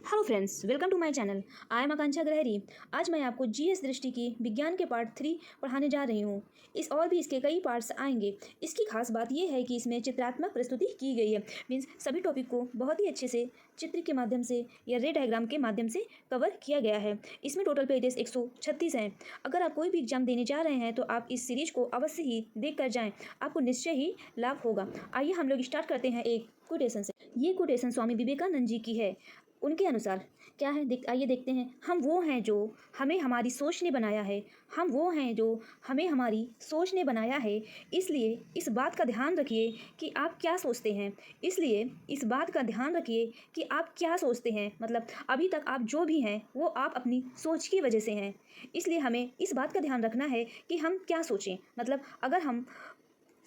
Hello friends, welcome to my channel. I am Akanksha Grahari. आज मैं आपको जीएस दृष्टि की विज्ञान के पार्ट 3 पढ़ाने जा रही हूँ। इस और भी इसके कई पार्ट्स आएंगे। इसकी खास बात यह है कि इसमें चित्रात्मक प्रस्तुति की गई है। मीन्स सभी टॉपिक को बहुत ही अच्छे से चित्र के माध्यम से या रे डायग्राम के माध्यम से कवर किया गया है। इसमें टोटल पेजेस 136 हैं। अगर आप कोई भी एग्जाम देने जा रहे हैं तो आप इस सीरीज को अवश्य ही देख कर जाएँ, आपको निश्चय ही लाभ होगा। आइए हम लोग स्टार्ट करते हैं एक कोटेशन से। ये कोटेशन स्वामी विवेकानंद जी की है। उनके अनुसार क्या है, आइए देखते हैं। हम वो हैं जो हमें हमारी सोच ने बनाया है। हम वो हैं जो हमें हमारी सोच ने बनाया है। इसलिए इस बात का ध्यान रखिए कि आप क्या सोचते हैं। इसलिए इस बात का ध्यान रखिए कि आप क्या सोचते हैं। मतलब अभी तक आप जो भी हैं वो आप अपनी सोच की वजह से हैं। इसलिए हमें इस बात का ध्यान रखना है कि हम क्या सोचें। मतलब अगर हम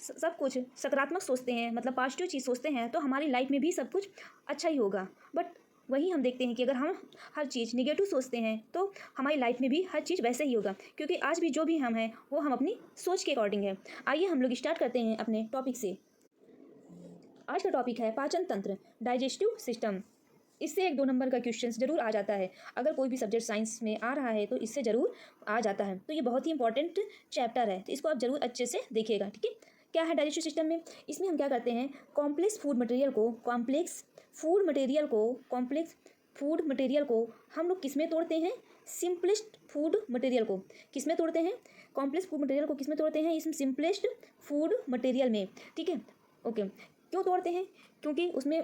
सब कुछ सकारात्मक सोचते हैं, मतलब पॉजिटिव चीज़ सोचते हैं, तो हमारी लाइफ में भी सब कुछ अच्छा ही होगा। बट वही हम देखते हैं कि अगर हम हर चीज़ निगेटिव सोचते हैं तो हमारी लाइफ में भी हर चीज़ वैसे ही होगा, क्योंकि आज भी जो भी हम हैं वो हम अपनी सोच के अकॉर्डिंग है। आइए हम लोग स्टार्ट करते हैं अपने टॉपिक से। आज का टॉपिक है पाचन तंत्र, डाइजेस्टिव सिस्टम। इससे 1-2 नंबर का क्वेश्चन जरूर आ जाता है। अगर कोई भी सब्जेक्ट साइंस में आ रहा है तो इससे ज़रूर आ जाता है। तो ये बहुत ही इंपॉर्टेंट चैप्टर है, तो इसको आप ज़रूर अच्छे से देखिएगा। ठीक है, क्या है डाइजेस्टिव सिस्टम में? इसमें हम क्या करते हैं, कॉम्प्लेक्स फूड मटेरियल को हम लोग किस में तोड़ते हैं? सिंपलेस्ट फूड मटेरियल को किस में तोड़ते हैं? कॉम्प्लेक्स फूड मटेरियल को किस में तोड़ते हैं? इसमें सिंपलेस्ट फूड मटेरियल में। ठीक है, ओके। क्यों तोड़ते हैं? क्योंकि उसमें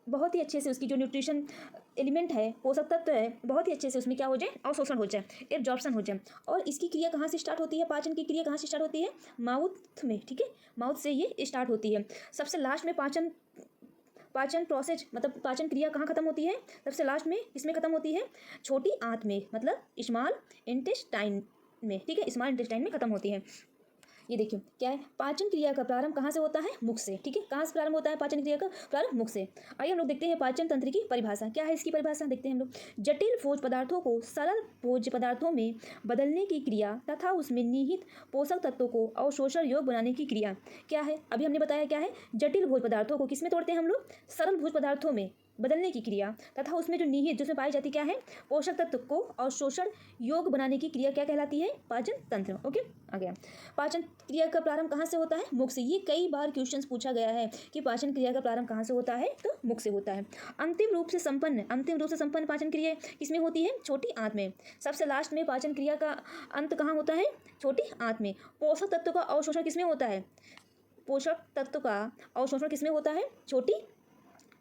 बहुत ही अच्छे से उसकी जो न्यूट्रिशन एलिमेंट है, पोषक तत्व है, बहुत ही अच्छे से उसमें क्या हो जाए, अवशोषण हो जाए, एब्जॉर्प्शन हो जाए। और इसकी क्रिया कहाँ से स्टार्ट होती है? पाचन की क्रिया कहाँ से स्टार्ट होती है? माउथ में। ठीक है, माउथ से ये स्टार्ट होती है। सबसे लास्ट में पाचन प्रोसेस, मतलब पाचन क्रिया कहाँ खत्म होती है? सबसे लास्ट में इसमें खत्म होती है छोटी आंत में, मतलब स्मॉल इंटेस्टाइन में। ठीक है, स्मॉल इंटेस्टाइन में खत्म होती है। ये देखिए क्या है, पाचन क्रिया का प्रारंभ कहाँ से होता है? मुख से। ठीक है, कहाँ से प्रारंभ होता है पाचन क्रिया का प्रारंभ? मुख से। आइए हम लोग देखते हैं पाचन तंत्र की परिभाषा। क्या है इसकी परिभाषा? देखते हैं हम लोग। जटिल भोज्य पदार्थों को सरल भोज्य पदार्थों में बदलने की क्रिया तथा उसमें निहित पोषक तत्वों को अवशोषण योग्य बनाने की क्रिया। क्या है? अभी हमने बताया क्या है, जटिल भोज्य पदार्थों को किस में तोड़ते हैं हम लोग? सरल भोज्य पदार्थों में बदलने की क्रिया तथा उसमें जो निहित, जिसमें पाई जाती क्या है, पोषक तत्व को अवशोषण योग्य बनाने की क्रिया क्या कहलाती है? पाचन तंत्र। ओके, आ गया। पाचन क्रिया का प्रारंभ कहाँ से होता है? मुख से। ये कई बार क्वेश्चंस पूछा गया है कि पाचन क्रिया का प्रारंभ कहाँ से होता है, तो मुख से होता है। अंतिम रूप से संपन्न पाचन क्रिया किसमें होती है? छोटी आंत में। सबसे लास्ट में पाचन क्रिया का अंत कहाँ होता है? छोटी आंत में। पोषक तत्व का अवशोषण किसमें होता है? पोषक तत्व का अवशोषण किसमें होता है? छोटी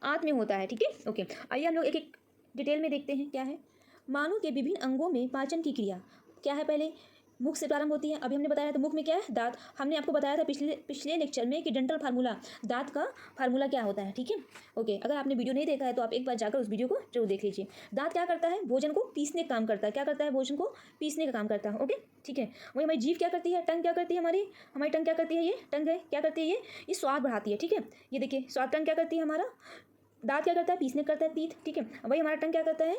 आंत में होता है। ठीक है, ओके। आइए हम लोग एक एक डिटेल में देखते हैं क्या है। मानव के विभिन्न अंगों में पाचन की क्रिया क्या है? पहले मुख से प्रारंभ होती है। अभी हमने बताया था मुख में क्या है? दांत। हमने आपको बताया था पिछले लेक्चर में कि डेंटल फार्मूला, दांत का फार्मूला क्या होता है। ठीक है, ओके। अगर आपने वीडियो नहीं देखा है तो आप एक बार जाकर उस वीडियो को जरूर देख लीजिए। दांत क्या करता है? भोजन को पीसने का काम करता है। क्या करता है? भोजन को पीसने का काम करता है। ओके, ठीक है। वही हमारी जीभ क्या करती है? टंग क्या करती है? हमारी टंग क्या करती है? ये टंग है, क्या करती है? ये स्वाद बढ़ाती है। ठीक है, ये देखिए स्वाद। टंग क्या करती है? हमारा दांत क्या करता है? पीसने करता है, तीत। ठीक है, वही हमारा टंग क्या करता है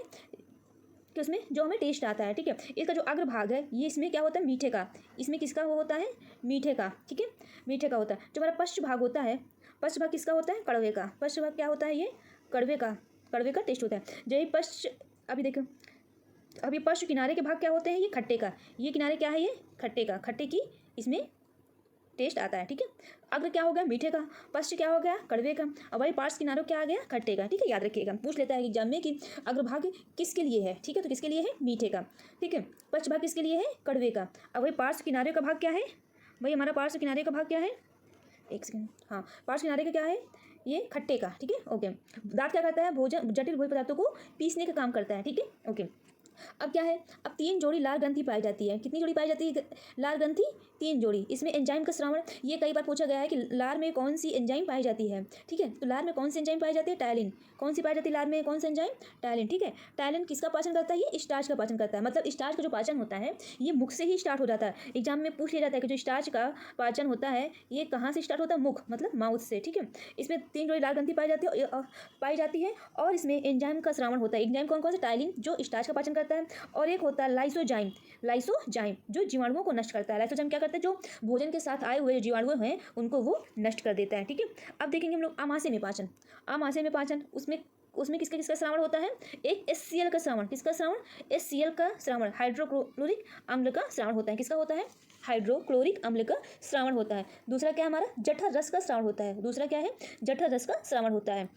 कि उसमें जो हमें टेस्ट आता है। ठीक है, इसका जो अग्र भाग है ये इसमें क्या होता है? मीठे का। इसमें किसका वो होता है? मीठे का। ठीक है, मीठे का होता है। जो हमारा पश्च भाग होता है, पश्च भाग किसका होता है? कड़वे का। पश्च भाग क्या होता है? ये कड़वे का टेस्ट होता है। जो ये पश्च, अभी देखो, अभी पश्च किनारे के भाग क्या होते हैं? ये खट्टे का। ये किनारे क्या है? ये खट्टे का। खट्टे की इसमें टेस्ट आता है। ठीक है, अग्र क्या हो गया? मीठे का। पश्च क्या हो गया? कड़वे का। और वही पार्श्व किनारों क्या आ गया? खट्टे का। ठीक है, याद रखिएगा, पूछ लेता है एग्जाम में कि अग्रभाग किसके लिए है। ठीक है, तो किसके लिए है? मीठे का। ठीक है, पश्च भाग किसके लिए है? कड़वे का। और वही पार्श्व किनारे का भाग क्या है? वही हमारा पार्श्व किनारे का भाग क्या है? एक सेकंड, हाँ, पार्श्व किनारे का क्या है? ये खट्टे का। ठीक है, ओके। दांत क्या करता है? जटिल भोज्य पदार्थों को पीसने का काम करता है। ठीक है, ओके। अब क्या है, अब 3 जोड़ी लाल ग्रंथि पाई जाती है। कितनी जोड़ी पाई जाती है लाल ग्रंथि? 3 जोड़ी। इसमें एंजाइम का श्रावण, ये कई बार पूछा गया है कि लार में कौन सी एंजाइम पाई जाती है। ठीक है, तो लार में कौन सी एंजाइम पाई जाती है? टायलिन। कौन सी पाई जाती है लार में? कौन सी एंजाइम? टायलिन। ठीक है, टायलिन किसका पाचन करता है? ये स्टार्च का पाचन करता है। मतलब स्टार्च का जो पाचन होता है ये मुख से ही स्टार्ट हो जाता है। एग्जाम में पूछ लिया जाता है कि जो स्टार्च का पाचन होता है ये कहाँ से स्टार्ट होता है? मुख, मतलब माउथ से। ठीक है, इसमें 3 जोड़ी लाल ग्रंथि पाई जाती है और इसमें एंजाइम का श्रावण होता है। एंजाइम कौन कौन सा? टायलिन जो स्टार्च का पाचन करता है, और एक होता है लाइसोजाइम जो जीवाणुओं को नष्ट करता है। लाइसोजाइम क्या करता है? जो भोजन के साथ आए हुए जो जीवाणु हैं उनको वो नष्ट कर देता है। ठीक है, अब देखेंगे हम लोग आमाशय में पाचन। आमाशय में पाचन, उसमें उसमें किसका किसका श्रावण होता है, एक HCl का श्रावण, किसका श्रावण, HCl का श्रावण, हाइड्रोक्लोरिक अम्ल का श्रावण होता है, किसका होता है, हाइड्रोक्लोरिक अम्ल का श्रावण होता है। दूसरा क्या हमारा जठर रस का श्रावण होता है, दूसरा क्या है, जठर रस का श्रावण होता है।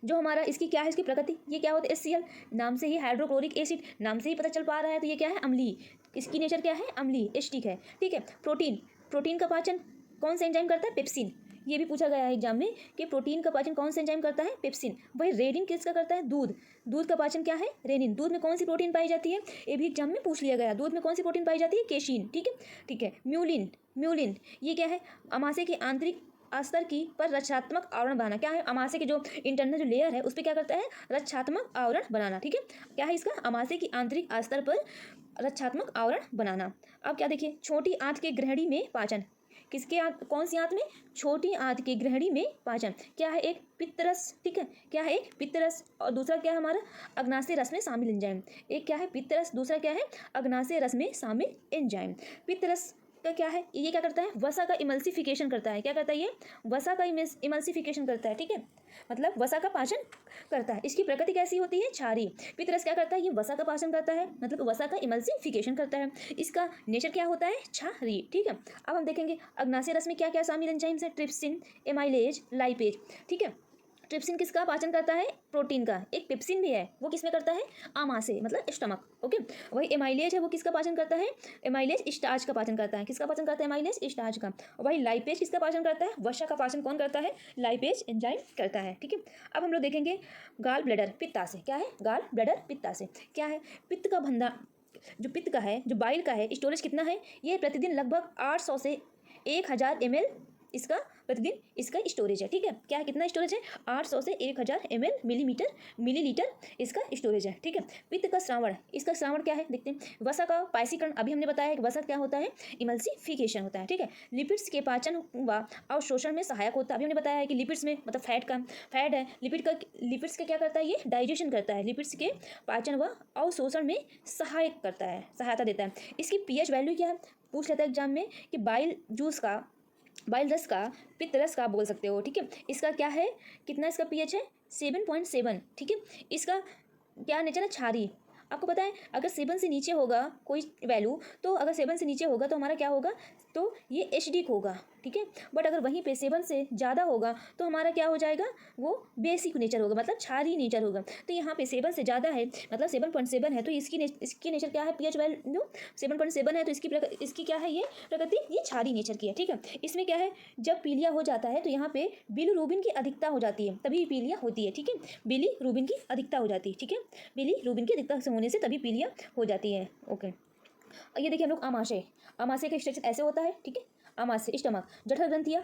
जो हमारा इसकी क्या है, इसकी प्रकृति, ये क्या होता है, HCl, नाम से ही हाइड्रोक्लोरिक एसिड, नाम से ही पता चल पा रहा है, तो ये क्या है, अम्लीय, इसकी नेचर क्या है, अम्लीय, एसिडिक है, ठीक है। प्रोटीन, प्रोटीन का पाचन कौन सा एंजाइम करता है, पेप्सिन, ये भी पूछा गया है एग्जाम में कि प्रोटीन का पाचन कौन सा एंजाइम करता है, पेप्सिन। वही रेनिन किसका करता है, दूध, दूध का पाचन क्या है, रेनिन। दूध में कौन सी प्रोटीन पाई जाती है, ये भी एग्जाम में पूछ लिया गया, दूध में कौन सी प्रोटीन पाई जाती है, केशिन, ठीक है, ठीक है। म्यूलिन, म्यूलिन ये क्या है, अमाशय के आंतरिक अस्तर की पर रक्षात्मक आवरण बनाना, क्या है, अमाशय के जो इंटरनल जो लेयर है उस पर क्या करता है, रक्षात्मक आवरण बनाना, ठीक है। क्या है इसका, अमाशय की आंतरिक अस्तर पर रक्षात्मक आवरण बनाना। अब क्या देखिए, छोटी आंत के ग्रहणी में पाचन, किसके आंत, कौन सी आंत में, छोटी आंत की ग्रहणी में पाचन, क्या है, एक पित्तरस, ठीक है, क्या है, एक पित्तरस, और दूसरा क्या है हमारा, अग्नाशय रस में शामिल एंजाइम। एक क्या है पित्तरस, दूसरा क्या है, अग्नाशय रस में शामिल एंजाइम। पित्तरस का क्या है, ये क्या करता है, वसा का इमल्सिफिकेशन करता है, क्या करता है ये, वसा का इमल्सिफिकेशन करता है, ठीक है, मतलब वसा का पाचन करता है। इसकी प्रकृति कैसी होती है, क्षारीय। पित्तरस क्या करता है, ये वसा का पाचन करता है, मतलब वसा का इमल्सिफिकेशन करता है। इसका नेचर क्या होता है, क्षारीय, ठीक है। अब हम देखेंगे अग्नाशय रस में क्या क्या शामिल एंजाइम्स है, ट्रिप्सिन, एमाइलेज, लाइपेज, ठीक है। ट्रिप्सिन किसका पाचन करता है, प्रोटीन का। एक पेप्सिन भी है, वो किसमें करता है, आमाशय मतलब स्टमक, ओके। वही एमाइलेज है, वो किसका पाचन करता है, एमाइलेज स्टार्च का पाचन करता है, किसका पाचन करता है, एमाइलेज स्टार्च का। वही लाइपेज किसका पाचन करता है, वसा का पाचन कौन करता है, लाइपेज एंजाइम करता है, ठीक है। अब हम लोग देखेंगे गाल ब्लैडर पित्ताशय, क्या है, गाल ब्लैडर पित्ताशय क्या है, पित्त का भंडार, जो पित्त का है, जो बाइल का है, स्टोरेज कितना है, ये प्रतिदिन लगभग 800 से 1000 ml इसका प्रतिदिन इसका स्टोरेज है, ठीक है। क्या है, कितना स्टोरेज है, 800 से 1000 ml मिलीलीटर इसका स्टोरेज है, ठीक है। पित्त का श्रावण, इसका श्रावण क्या है देखते हैं, वसा का पायसीकरण, अभी हमने बताया कि वसा क्या होता है, इमल्सिफिकेशन होता है, ठीक है। लिपिड्स के पाचन व अवशोषण में सहायक होता है, अभी हमने बताया है कि लिपिड्स में मतलब फैट है, लिपिड्स का क्या करता है, ये डाइजेशन करता है, लिपिड्स के पाचन व अवशोषण में सहायक करता है, सहायता देता है। इसकी पीएच वैल्यू क्या है, पूछ लेता है एग्जाम में कि बाइल रस का, पित्त रस का बोल सकते हो, ठीक है। इसका क्या है, कितना इसका पीएच है, 7.7, ठीक है। इसका क्या नेचर है, क्षारीय। आपको पता है अगर 7 से नीचे होगा कोई वैल्यू, तो अगर 7 से नीचे होगा तो हमारा क्या होगा, तो ये एसिडिक होगा, ठीक है। बट अगर वहीं पे 7 से ज़्यादा होगा तो हमारा क्या हो जाएगा, वो बेसिक नेचर होगा, मतलब क्षारीय नेचर होगा। तो यहाँ पे 7 से ज़्यादा है, मतलब 7.7 है, तो इसकी नेचर क्या है, पीएच वैल्यू 7.7 है, तो इसकी क्या है, ये प्रकृति, ये क्षारीय नेचर की है, ठीक है। इसमें क्या है, जब पीलिया हो जाता है तो यहाँ पे बिलीरुबिन की अधिकता हो जाती है, तभी पीलिया होती है, ठीक है। बिलीरुबिन की अधिकता हो जाती है, ठीक है, बिलीरुबिन की अधिकता होने से तभी पीलिया हो जाती है, ओके। ये देखिए हम लोग आमाशय, आमाशय का स्ट्रक्चर ऐसे होता है, ठीक है। आमाशय, स्टमक, जठर ग्रंथियाँ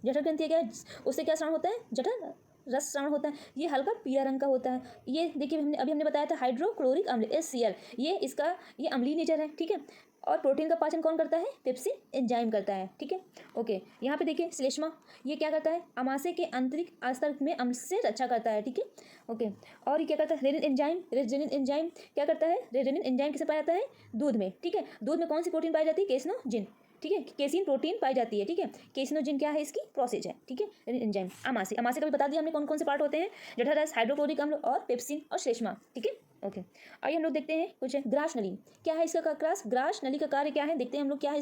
क्या है, उससे क्या श्रावण होता है, जठर रस श्रावण होता है, ये हल्का पीला रंग का होता है। ये देखिए हमने बताया था हाइड्रोक्लोरिक अम्ल, HCl, ये अम्लीय नेचर है, ठीक है। और प्रोटीन का पाचन कौन करता है, पेप्सिन एंजाइम करता है, ठीक है, ओके। यहाँ पे देखिए श्लेष्मा, ये क्या करता है, अमाशय के आंतरिक अस्तर में अम्ल से रक्षा करता है, ठीक है, ओके। और ये क्या करता है, रेनिन एंजाइम क्या करता है, रेनिन एंजाइम किसे पाया जाता है, दूध में, ठीक है। दूध में कौन सी प्रोटीन पाई जाती है, केसिनोजिन, ठीक है, केसिन प्रोटीन पाई जाती है, ठीक है। केसिनोजिन क्या है, इसकी प्रोसेस है, ठीक है। रेनिन एंजाइम, आमाशय का भी बता दिया हमने कौन कौन से पार्ट होते हैं, जठर रस, हाइड्रोक्लोरिक अम्ल और पेप्सिन और श्लेष्मा, ठीक है, ओके। आइए हम लोग देखते हैं कुछ ग्रास नली, क्या है इसका ग्रास नली का कार्य क्या है, देखते हैं हम लोग क्या है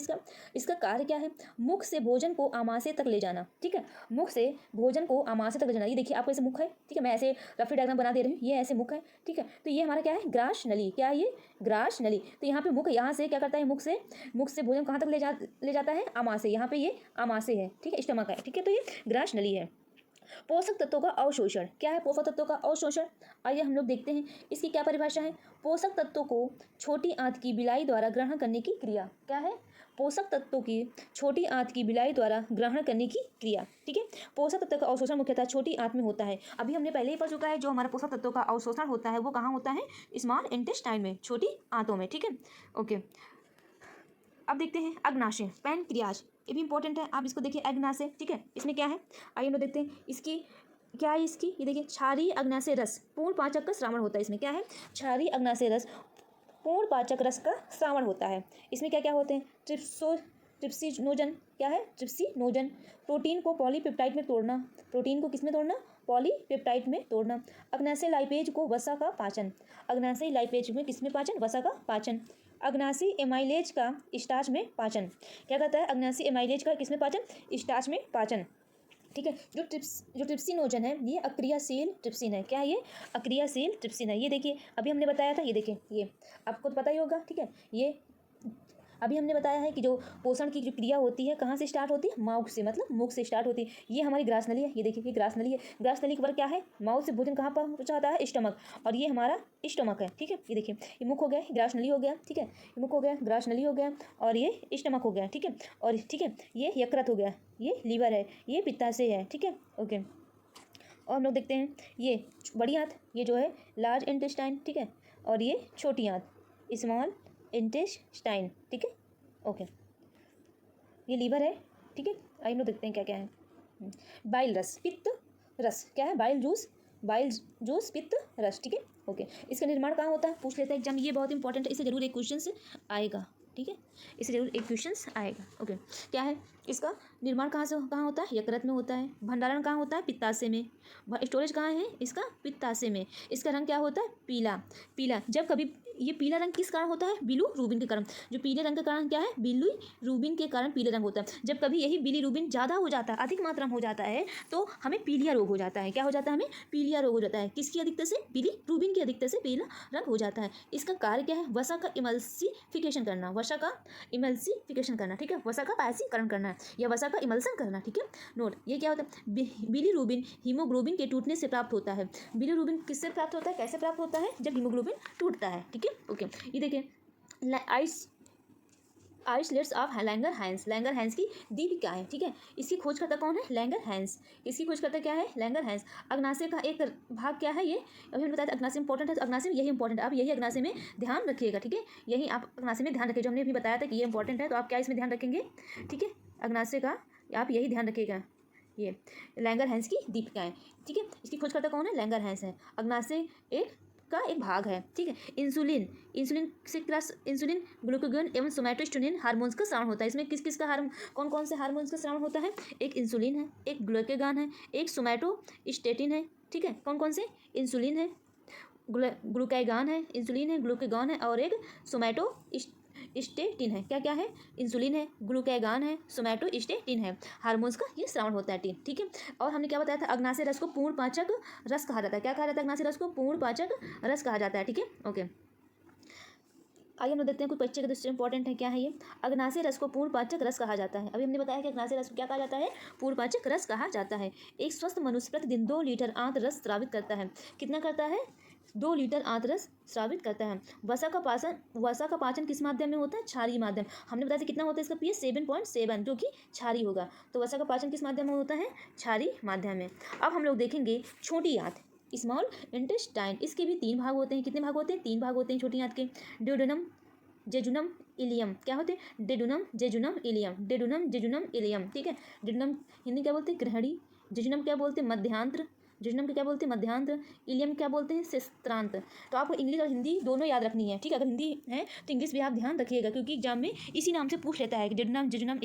इसका कार्य क्या है, मुख से भोजन को आमाशय तक ले जाना, ठीक है। मुख से भोजन को आमाशय तक ले जाना, ये देखिए आपको ऐसे मुख है, ठीक है, मैं ऐसे रफली डायग्राम बना दे रही हूँ, ये ऐसे मुख है, ठीक है। तो ये हमारा क्या है, ग्रास नली, क्या है ये, ग्रास नली। तो यहाँ पे मुख, यहाँ से क्या करता है, मुख से भोजन कहाँ तक ले जाता है, आमाशय, यहाँ पे ये आमाशय है, ठीक है, स्टमक है, ठीक है। तो ये ग्रास नली है। पोषक तत्वों का अवशोषण, क्या है पोषक तत्वों का अवशोषण, आइए हम लोग देखते हैं इसकी क्या परिभाषा है। पोषक तत्वों को छोटी आंत की बिलाई द्वारा ग्रहण करने की क्रिया, क्या है, पोषक तत्वों की छोटी आंत की बिलाई द्वारा ग्रहण करने की क्रिया, ठीक है। पोषक तत्व का अवशोषण मुख्यतः छोटी आंत में होता है, अभी हमने पहले ही पढ़ चुका है, जो हमारा पोषक तत्वों का अवशोषण होता है वो कहाँ होता है, स्मॉल इंटेस्टाइन में, छोटी आंतों में, ठीक है, ओके। अब देखते हैं अग्नाशय, पैनक्रियाज, ये भी इंपॉर्टेंट है, आप इसको देखिए, अग्नाशय, ठीक है। इसमें क्या है, आइए हम लोग देखते हैं इसकी क्या है, इसकी ये देखिए, क्षारीय अग्नाशय रस, पूर्ण पाचक का श्रावण होता है, इसमें क्या है, क्षारीय अग्नाशय रस, पूर्ण पाचक रस का श्रावण होता है। इसमें क्या क्या होते हैं, ट्रिप्सिनोजन, क्या है, ट्रिप्सिनोजन, प्रोटीन को पॉलीपेप्टाइड में तोड़ना, प्रोटीन को किस में तोड़ना, पॉलीपेप्टाइड में तोड़ना। अग्नाशय लाइपेज को वसा का पाचन। अग्नाशय लाइपेज में किसमें पाचन? वसा का पाचन। अग्नाशय एमाइलेज का स्टार्च में पाचन। क्या कहता है? अग्नाशय एमाइलेज का किसमें पाचन? स्टार्च में पाचन। ठीक है। जो ट्रिप्सिनोजन है ये अक्रियाशील ट्रिप्सिन है। क्या है ये? अक्रियाशील ट्रिप्सिन है। ये देखिए अभी हमने बताया था, ये देखिए ये आपको पता ही होगा। ठीक है, ये अभी हमने बताया है कि जो पोषण की जो क्रिया होती है कहाँ से स्टार्ट होती है? माउथ से, मतलब मुख से स्टार्ट होती है। ये हमारी ग्रास नली है। ये देखिए ये ग्रास नली है। ग्रास नली के ऊपर क्या है? माउथ से भोजन कहाँ पर पहुँचाता है? स्टमक। और ये हमारा स्टमक है। ठीक है, ये देखिए ये मुख हो गया, ग्रास नली हो गया। ठीक है, ये मुख हो गया, ग्रास नली हो गया, और ये स्टमक हो गया। ठीक है, और ठीक है ये यकृत हो गया, ये लीवर है, ये पित्ताशय है। ठीक है, ओके। और हम लोग देखते हैं ये बड़ी आंत, ये जो है लार्ज इंटेस्टाइन। ठीक है, और ये छोटी आंत स्मॉल इंटेस्टाइन। ठीक है, ओके। ये लीवर है। ठीक है, आइए हम लोग देखते हैं क्या क्या है। बाइल रस, पित्त रस। क्या है? बाइल जूस, बाइल जूस, पित्त रस। ठीक है, ओके। इसका निर्माण कहाँ होता है? पूछ लेते हैं एग्जाम, ये बहुत इंपॉर्टेंट है, इसे जरूर एक क्वेश्चन आएगा। ठीक है, इसे जरूर एक क्वेश्चन आएगा। ओके, क्या है? इसका निर्माण कहाँ होता है? यकृत में होता है। भंडारण कहाँ होता है? पित्ताशय में। स्टोरेज कहाँ है इसका? पित्ताशय में। इसका रंग क्या होता है? पीला। पीला जब कभी ये पीला रंग किस कारण होता है? बिलीरुबिन के कारण। जो पीले रंग का कारण क्या है? बिलीरुबिन के कारण पीले रंग होता है। जब कभी यही बिलीरुबिन ज़्यादा हो जाता है, अधिक मात्रा में हो जाता है, तो हमें पीलिया रोग हो जाता है। क्या हो जाता है? हमें पीलिया रोग हो जाता है। किसकी अधिकता से? बिलीरुबिन की अधिकता से पीला रंग हो जाता है। इसका कार्य क्या है? वसा का इमल्सिफिकेशन करना, वसा का इमल्सिफिकेशन करना। ठीक है, वसा का पायसीकरण करना या वसा का इमल्सन करना। ठीक है, नोट। ये क्या होता है? बिलीरुबिन हीमोग्लोबिन के टूटने से प्राप्त होता है। बिलीरुबिन किससे प्राप्त होता है? कैसे प्राप्त होता है? जब हीमोग्लोबिन टूटता है। ठीक है, ओके। ये देखिए islets of Langerhans. Langerhans की दीपिका है। ठीक है, इसकी खोजकर्ता कौन है? Langerhans. इसकी खोजकर्ता क्या है? Langer hence. अग्नाशय का एक भाग क्या है? ये अभी हमने बताया था अग्नाशय इंपॉर्टेंट है, तो अग्नाशय में यही इंपॉर्टेंट है। आप यही अग्नाशय में ध्यान रखिएगा। ठीक है, यही आप अग्नाशय में ध्यान रखिए। जो हमने अभी बताया था कि ये इंपॉर्टेंट है, तो आप क्या इसमें ध्यान रखेंगे? ठीक है, अग्नाशय का आप यही ध्यान रखिएगा। ये लैंगर हैंस की दीपिकाएं। ठीक है, इसकी खोजकर्ता कौन है? लैंगर हैंस है। अग्नाशय एक भाग है। ठीक है, इंसुलिन ग्लूकागॉन एवं सोमैटोस्टेरोन हार्मोन्स का स्राव होता है। इसमें किस किस का कौन कौन से हार्मोन्स का स्राव होता है? एक इंसुलिन है, एक ग्लूकागॉन है, एक सोमैटोस्टेटिन है। ठीक है, कौन कौन से? इंसुलिन है, ग्लूकागॉन है, इंसुलिन है, ग्लूकागॉन है, और एक सोमैटोस्टेटिन है। क्या क्या है? इंसुलिन है, ग्लूकागॉन है, सोमैटोस्टेटिन है। हार्मोन्स का ये स्राव होता है। ठीक है, और हमने क्या बताया था? अग्नाशय रस को पूर्ण पाचक रस कहा जाता है। क्या कहा जाता है? अग्नाशय रस को पूर्ण पाचक रस कहा जाता है। ठीक है, ओके। आइए हम लोग देखते हैं कुछ बच्चे के दृष्टि इंपॉर्टेंट है। क्या है ये? अग्नाशय रस को पूर्ण पाचक रस कहा जाता है। अभी हमने बताया कि अग्नाशय रस को क्या कहा जाता है? पूर्ण पाचक रस कहा जाता है। एक स्वस्थ मनुष्य प्रतिदिन 2 लीटर आंत रस स्रावित करता है। कितना करता है? 2 लीटर आंत रस स्रावित करता है। वसा का पाचन किस माध्यम में होता है? क्षारीय माध्यम। हमने बताया था कितना होता है इसका pH 7.7, जो कि क्षारीय होगा। तो वसा का पाचन किस माध्यम में होता है? क्षारीय माध्यम में। अब हम लोग देखेंगे छोटी आंत, स्मॉल इंटेस्टाइन। इसके भी 3 भाग होते हैं। कितने भाग होते हैं? 3 भाग होते हैं छोटी आंत के। Duodenum, jejunum, ileum. क्या होते हैं? Duodenum, jejunum, ileum. Duodenum, jejunum, ileum. ठीक है, डेडुनम हिंदी क्या बोलते हैं? ग्रहणी। जेजुनम क्या बोलते हैं? मध्यांत्र। जेजुनम को क्या बोलते हैं? मध्यांत्र। इलियम क्या बोलते हैं? शिस्त्रांत। तो आपको इंग्लिश और हिंदी दोनों याद रखनी है। ठीक है, अगर हिंदी है तो इंग्लिश भी आप ध्यान रखिएगा, क्योंकि एग्जाम में इसी नाम से पूछ लेता है कि डेडुनम, जेजुनम,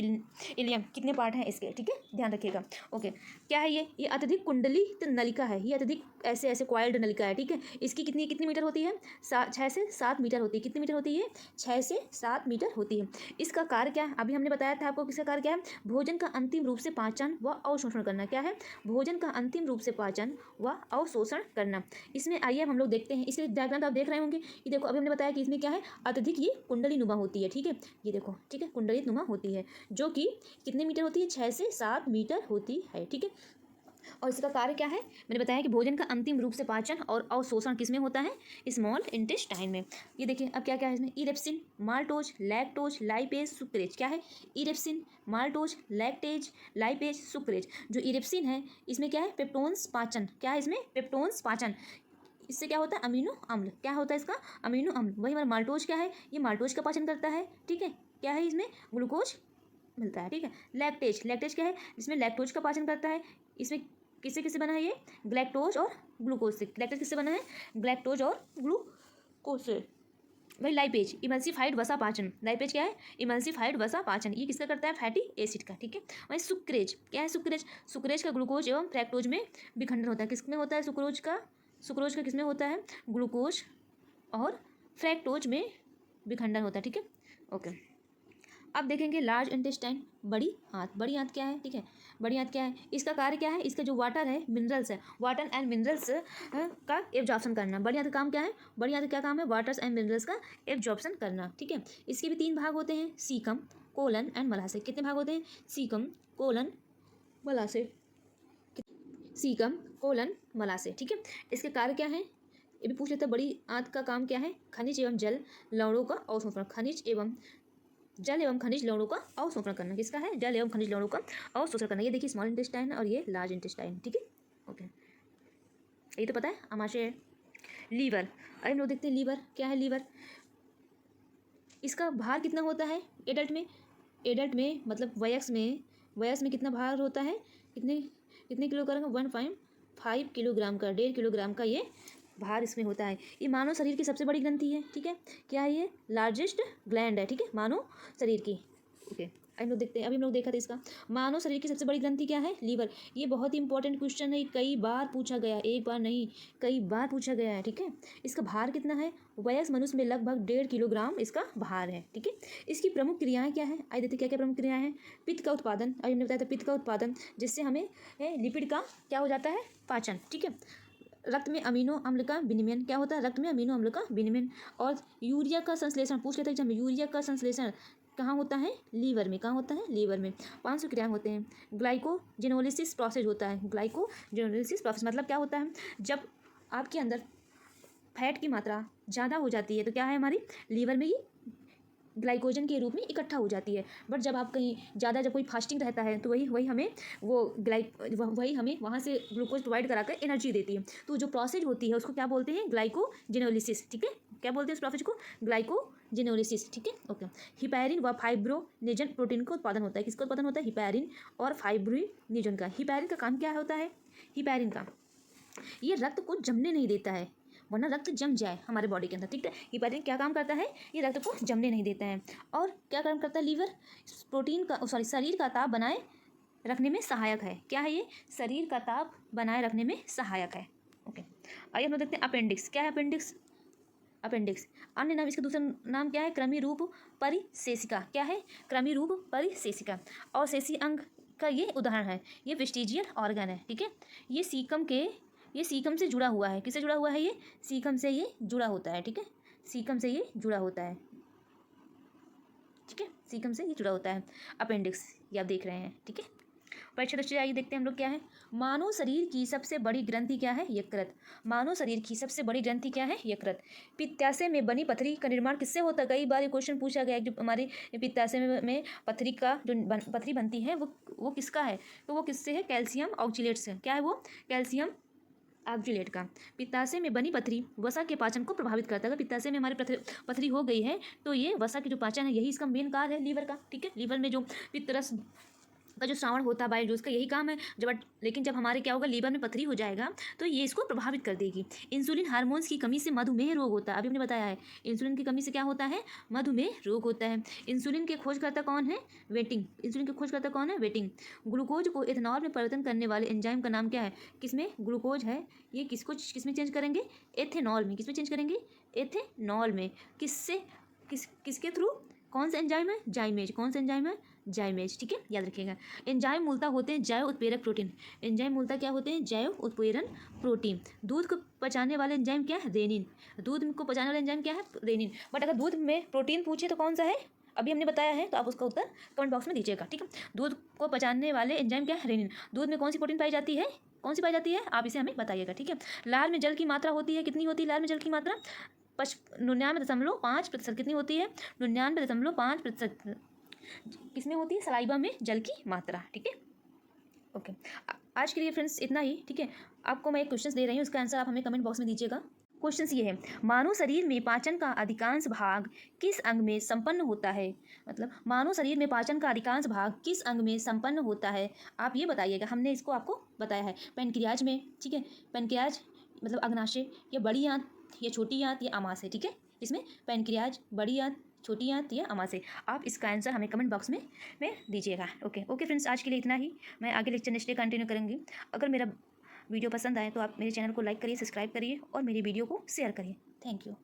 इलियम कितने पार्ट हैं इसके। ठीक है, ध्यान रखिएगा। ओके, क्या है ये अत्यधिक कुंडलित नलिका है। ये अत्यधिक ऐसे क्वाइल्ड नलिका है। ठीक है, इसकी कितनी मीटर होती है? 6 से 7 मीटर होती है। कितनी मीटर होती है? 6 से 7 मीटर होती है। इसका कार्य क्या है? अभी हमने बताया था आपको किसका कार्य क्या है? भोजन का अंतिम रूप से पाचन व अवशोषण करना। क्या है? भोजन का अंतिम रूप से पाचन व अवशोषण करना। इसमें आइए हम लोग देखते हैं। इसके डायग्राम आप देख रहे होंगे। ये देखो, अभी हमने बताया कि इसमें क्या है? अत्यधिक ये कुंडली नुमा होती है। ठीक है, ये देखो, ठीक है, कुंडली नुमा होती है, जो कि कितने मीटर होती है? 6 से 7 मीटर होती है। ठीक है, और इसका कार्य क्या है? मैंने बताया कि भोजन का अंतिम रूप से पाचन और अवशोषण किसमें होता है? स्मॉल इंटेस्टाइन में। ये देखिए अब क्या क्या है इसमें? Erepsin, maltose, lactose, lipase, sucrase. क्या है? Erepsin, maltose, lactase, lipase, sucrase. जो इरेप्सिन है इसमें क्या है? पेप्टोन्स पाचन। क्या है इसमें? पेप्टोन्स पाचन। इससे क्या होता है? अमीनो अम्ल। क्या होता है इसका? अमीनो अम्ल। वही हमारा माल्टोज क्या है? ये माल्टोज का पाचन करता है। ठीक है, क्या है इसमें? ग्लूकोज मिलता है। ठीक है, लैक्टेज क्या है? इसमें लैक्टोज का पाचन करता है। इसमें किससे किससे बना है? ये ग्लैक्टोज और ग्लूकोज से। लैक्टेज किससे बना है? ग्लैक्टोज और ग्लूकोज से। भाई लाइपेज इमल्सिफाइड वसा पाचन, लाइपेज क्या है, इमल्सिफाइड वसा पाचन, ये किसका करता है, फैटी एसिड का, ठीक है। वही सुक्रेज क्या है, सुक्रेज, सुक्रेज का ग्लूकोज एवं फ्रैक्टोज में विखंडन होता है, किसमें होता है सुक्रोज का, सुक्रोज का किसमें होता है, ग्लूकोज और फ्रैक्टोज में विखंडन होता है, ठीक है। ओके, अब देखेंगे लार्ज इंटेस्टाइन, बड़ी आंत, बड़ी आंत क्या है, ठीक है, बड़ी आंत क्या है, इसका कार्य क्या है, इसका जो वाटर है, मिनरल्स है, वाटर एंड मिनरल्स का एब्जॉर्प्शन करना, बड़ी आंत का काम क्या है, बड़ी आंत का क्या काम है, वाटर्स एंड मिनरल्स का एब्जॉर्प्शन करना, ठीक है। इसके भी 3 भाग होते हैं, सीकम, कोलन एंड मलाशय। कितने भाग होते हैं, सीकम, कोलन, मलाशय, सीकम, कोलन, मलाशय, ठीक है। इसके कार्य क्या है, ये भी पूछ लेते हैं, बड़ी आंत का काम क्या है, खनिज एवं जल लवणों का अवशोषण, खनिज एवं जल एवं खनिज लवणों का अवशोषण करना, किसका है, जल एवं खनिज लवणों का अवशोषण करना। ये देखिए स्मॉल इंटेस्टाइन और ये लार्ज इंटेस्टाइन, ठीक है। ओके, ये तो पता है आमाशय है। लीवर, अरे हम लोग देखते हैं लीवर क्या है, लीवर, इसका भार कितना होता है एडल्ट में, एडल्ट में मतलब वयस्क में, वयस्क में कितना भार होता है, कितने कितने किलोग्राम का, 1.5 किलोग्राम का, 1.5 किलोग्राम का ये भार इसमें होता है। ये मानव शरीर की सबसे बड़ी ग्रंथि है, ठीक है, क्या है ये, लार्जेस्ट ग्लैंड है, ठीक है, मानव शरीर की। ओके, अभी हम लोग देखते हैं, अभी हम लोग देखा था इसका, मानव शरीर की सबसे बड़ी ग्रंथि क्या है, लीवर। ये बहुत ही इंपॉर्टेंट क्वेश्चन है, कई बार पूछा गया, एक बार नहीं कई बार पूछा गया है, ठीक है। इसका भार कितना है, वयस्क मनुष्य में लगभग 1.5 किलोग्राम इसका भार है, ठीक है। इसकी प्रमुख क्रियाएं क्या है, आइए देखते क्या क्या प्रमुख क्रियाएं हैं। पित्त का उत्पादन, अभी हमने बताया था पित्त का उत्पादन, जिससे हमें लिपिड का क्या हो जाता है, पाचन, ठीक है। रक्त में अमीनो अम्ल का विनिमयन, क्या होता है, रक्त में अमीनो अम्ल का विनिमयन। और यूरिया का संश्लेषण, पूछ लेते हैं जब, यूरिया का संश्लेषण कहाँ होता है, लीवर में, कहाँ होता है, लीवर में। 500 क्रियाएं होते हैं। ग्लाइकोजेनोलिसिस प्रोसेस होता है, ग्लाइकोजेनोलिसिस प्रोसेस मतलब क्या होता है, जब आपके अंदर फैट की मात्रा ज़्यादा हो जाती है तो क्या है, हमारी लीवर में ये ग्लाइकोजन के रूप में इकट्ठा हो जाती है। बट जब आप कहीं ज़्यादा, जब कोई फास्टिंग रहता है तो वही हमें वो वही हमें वहाँ से ग्लूकोज प्रोवाइड करा कर एनर्जी देती है। तो जो प्रोसेस होती है उसको क्या बोलते हैं, ग्लाइकोजेनोलिसिस, ठीक है। क्या बोलते हैं उस प्रोसेस को, ग्लाइकोजेनोलिसिस, ठीक है। ओके, हिपैरिन व फाइब्रोनेजन प्रोटीन का उत्पादन होता है, किसका उत्पादन होता है, हिपैरिन और फाइब्रोनेजन का। हिपैरिन का काम क्या होता है, हिपैरिन का, ये रक्त को जमने नहीं देता है, वरना रक्त जम जाए हमारे बॉडी के अंदर, ठीक है। हिपैरिन क्या काम करता है, ये रक्त को जमने नहीं देता है। और क्या काम करता है, लीवर प्रोटीन का शरीर का ताप बनाए रखने में सहायक है, क्या है ये, शरीर का ताप बनाए रखने में सहायक है। ओके, आइए हम लोग देखते हैं अपेंडिक्स, क्या है अपेंडिक्स, अपेंडिक्स अन्य नाम, इसका दूसरा नाम क्या है, कृमि रूप परिशेषिका, क्या है, कृमि रूप परिशेषिका। और शेषी अंग का ये उदाहरण है, ये वेस्टिजियल ऑर्गन है, ठीक है। ये सीकम से जुड़ा हुआ है, किससे जुड़ा हुआ है, ये सीकम से ये जुड़ा होता है, ठीक है, सीकम से ये जुड़ा होता है, ठीक है, सीकम से ये जुड़ा होता है। अपेंडिक्स ये आप देख रहे हैं, ठीक है। परीक्षा दृष्टि आइए देखते हैं हम लोग क्या है, मानव शरीर की सबसे बड़ी ग्रंथि क्या है, यकृत। मानव शरीर की सबसे बड़ी ग्रंथि क्या है, यकृत। पित्ताशय में बनी पथरी का निर्माण किससे होता है, कई बार ये क्वेश्चन पूछा गया है, जो हमारी पित्ताशय में पथरी का जो पथरी बनती है वो किसका है, तो वो किससे है, कैल्शियम ऑक्सीलेट से, क्या है वो, कैल्शियम ऑक्सीलेट का। पित्ताशय में बनी पथरी वसा के पाचन को प्रभावित करता है, अगर पित्ताशय में हमारी पथरी हो गई है तो ये वसा की जो पाचन है, यही इसका मेन कार्य है लीवर का, ठीक है। लीवर में जो पित्तरस का जो श्रावण होता है, बाइल जूस का, यही काम है। लेकिन जब हमारे क्या होगा, लीवर में पथरी हो जाएगा तो ये इसको प्रभावित कर देगी। इंसुलिन हार्मोन्स की कमी से मधुमेह रोग होता है, अभी हमने बताया है, इंसुलिन की कमी से क्या होता है, मधुमेह रोग होता है। इंसुलिन के खोजकर्ता कौन है, वेटिंग, इंसुलिन के खोजकर्ता कौन है, वेटिंग। ग्लूकोज को एथेनॉल में परिवर्तन करने वाले एंजाइम का नाम क्या है, किसमें ग्लूकोज है, ये किसमें चेंज करेंगे, एथेनॉल में, किसमें चेंज करेंगे, एथेनॉल में। किसके थ्रू, कौन सा एंजाइम है, जाइमेज, कौन सा एंजाइम है, जाइमेज, ठीक है, याद रखिएगा। एंजाइम मूलतः होते हैं जैव उत्प्रेरक प्रोटीन, एंजाइम मूलतः क्या होते हैं, जैव उत्प्रेरण प्रोटीन। दूध को पचाने वाले एंजाइम क्या है, रेनिन, दूध को पचाने वाला एंजाइम क्या है, रेनिन। बट अगर दूध में प्रोटीन पूछे तो कौन सा है, अभी हमने बताया है, तो आप उसका उत्तर कमेंट बॉक्स में दीजिएगा, ठीक है। दूध को पचाने वाले एंजाइम क्या है, रेनिन। दूध में कौन सी प्रोटीन पाई जाती है, कौन सी पाई जाती है, आप इसे हमें बताइएगा, ठीक है। लार में जल की मात्रा होती है, कितनी होती है लार में जल की मात्रा, 99.5%, कितनी होती है, 99.5%, किसमें होती है, सलाइवा में जल की मात्रा, ठीक है। ओके, आज के लिए फ्रेंड्स इतना ही, ठीक है। आपको मैं एक क्वेश्चन दे रही हूँ, उसका आंसर आप हमें कमेंट बॉक्स में दीजिएगा। क्वेश्चन ये है, मानव शरीर में पाचन का अधिकांश भाग किस अंग में संपन्न होता है, मतलब मानव शरीर में पाचन का अधिकांश भाग किस अंग में संपन्न होता है, आप ये बताइएगा। हमने इसको आपको बताया है, पैनक्रियाज में, ठीक है। पैनक्रियाज मतलब अग्नाशय, या बड़ी आंत, या छोटी आंत, या आमाशय, ठीक है, इसमें पैनक्रियाज, बड़ी आंत, छोटी आंत या आमाशय। आप इसका आंसर हमें कमेंट बॉक्स में दीजिएगा। ओके फ्रेंड्स, आज के लिए इतना ही। मैं आगे लेक्चर नेक्स्ट डे कंटिन्यू करूँगी। अगर मेरा वीडियो पसंद आए तो आप मेरे चैनल को लाइक करिए, सब्सक्राइब करिए और मेरी वीडियो को शेयर करिए। Thank you.